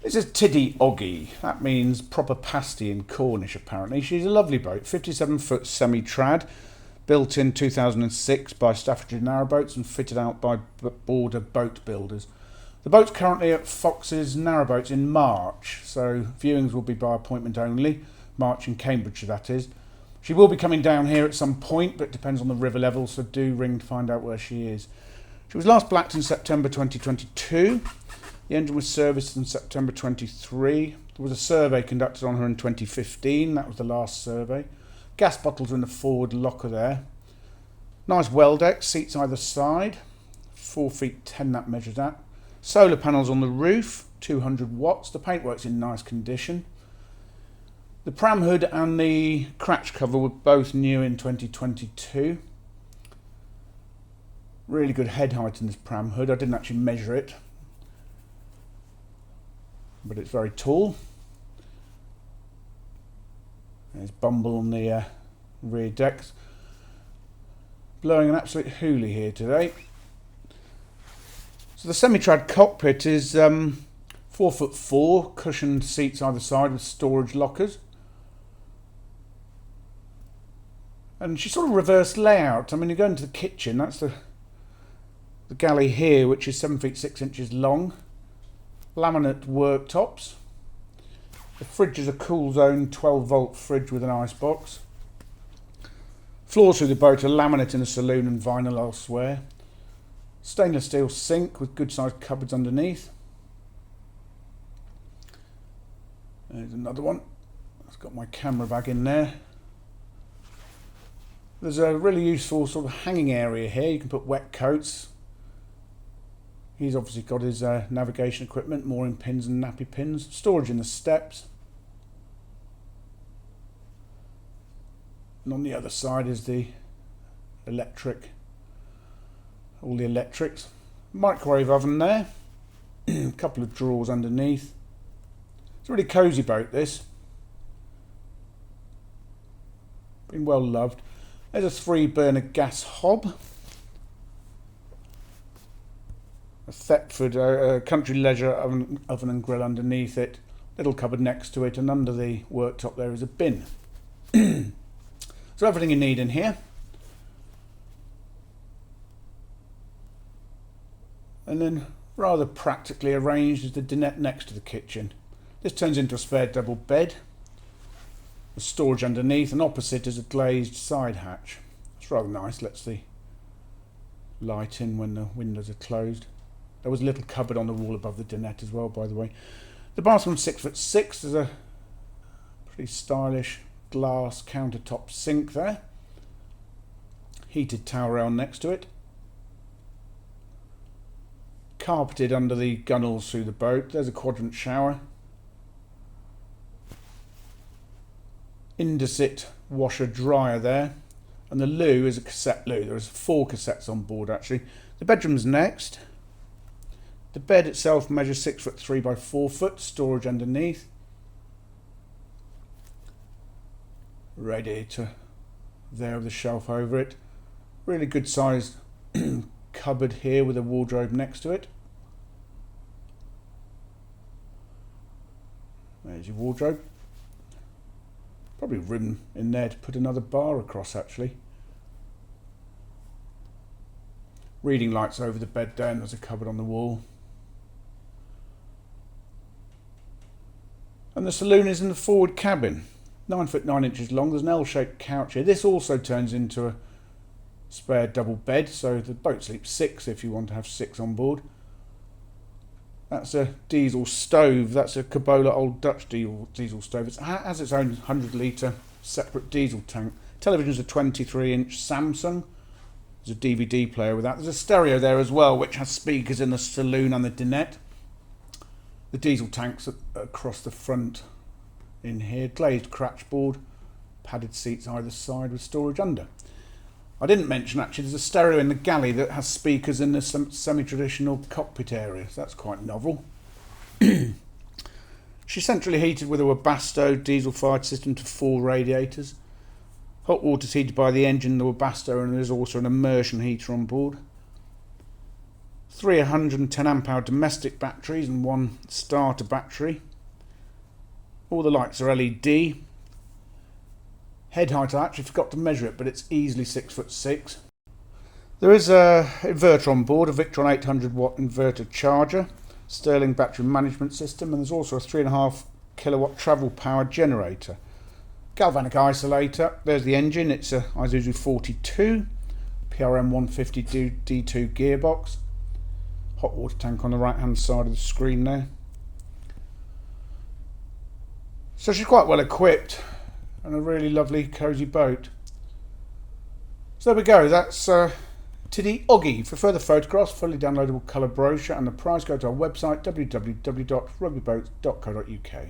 This is Tiddy Oggie. That means proper pasty in Cornish, apparently. She's a lovely boat, 57-foot semi-trad, built in 2006 by Staffordshire Narrowboats and fitted out by Border Boat Builders. The boat's currently at Fox's Narrowboats in March, so viewings will be by appointment only. March in Cambridgeshire, that is. She will be coming down here at some point, but it depends on the river level, so do ring to find out where she is. She was last blacked in September 2022. The engine was serviced in September 23. There was a survey conducted on her in 2015. That was the last survey. Gas bottles are in the forward locker there. Nice well deck, seats either side. 4 feet 10 that measures at. Solar panels on the roof, 200 watts. The paintwork's in nice condition. The pram hood and the cratch cover were both new in 2022. Really good head height in this pram hood. I didn't actually measure it, but it's very tall. There's Bumble on the rear decks. Blowing an absolute hoolie here today. So the semi-trad cockpit is 4'4", cushioned seats either side with storage lockers. And she's sort of reverse layout. I mean, you go into the kitchen, that's the galley here, which is 7 feet 6 inches long. Laminate worktops. The fridge is a cool zone 12-volt fridge with an ice box. Floors through the boat are laminate in the saloon and vinyl elsewhere. Stainless steel sink with good sized cupboards underneath. There's another one. It's got my camera bag in there. There's a really useful sort of hanging area here. You can put wet coats. He's obviously got his navigation equipment, mooring pins and nappy pins. Storage in the steps. And on the other side is the electric, all the electrics. Microwave oven there. A couple of drawers underneath. It's a really cosy boat, this. Been well loved. There's a 3-burner gas hob. A Thetford country leisure oven and grill underneath it. Little cupboard next to it, and under the worktop there is a bin. So everything you need in here. And then rather practically arranged is the dinette next to the kitchen. This turns into a spare double bed. The storage underneath, and opposite is a glazed side hatch. It's rather nice, lets the light in when the windows are closed. There was a little cupboard on the wall above the dinette as well, by the way. The bathroom's 6'6". There's a pretty stylish glass countertop sink there. Heated towel rail next to it. Carpeted under the gunnels through the boat. There's a quadrant shower. Indesit washer dryer there, and the loo is a cassette loo. There's 4 cassettes on board actually. The bedroom's next. The bed itself measures 6'3" by 4 foot. Storage underneath. Radiator there with a shelf over it. Really good sized cupboard here with a wardrobe next to it. There's your wardrobe. Probably room in there to put another bar across actually. Reading lights over the bed there, and there's a cupboard on the wall. And the saloon is in the forward cabin. 9 foot 9 inches long. There's an L-shaped couch here. This also turns into a spare double bed, so the boat sleeps 6 if you want to have 6 on board. That's a diesel stove. That's a Cabola Old Dutch diesel stove. It has its own 100-litre separate diesel tank. Television's a 23-inch Samsung. There's a DVD player with that. There's a stereo there as well, which has speakers in the saloon and the dinette. The diesel tank's across the front in here. Glazed cratch board. Padded seats either side with storage under. I didn't mention actually there's a stereo in the galley that has speakers in the semi-traditional cockpit area, so that's quite novel. She's centrally heated with a Webasto diesel-fired system to 4 radiators. Hot water's heated by the engine, the Webasto, and there's also an immersion heater on board. Three 110 amp hour domestic batteries and one starter battery. All the lights are LED. Head height, I actually forgot to measure it, but it's easily 6'6". There is a inverter on board, a Victron 800 watt inverter charger, Sterling battery management system, and there's also a 3.5 kilowatt travel power generator. Galvanic isolator, there's the engine, it's a Isuzu 42, PRM 150 D2 gearbox. Hot water tank on the right hand side of the screen there. So she's quite well equipped and a really lovely cosy boat. So there we go, that's Tiddy Oggie. For further photographs, fully downloadable colour brochure and the price, go to our website www.rugbyboats.co.uk.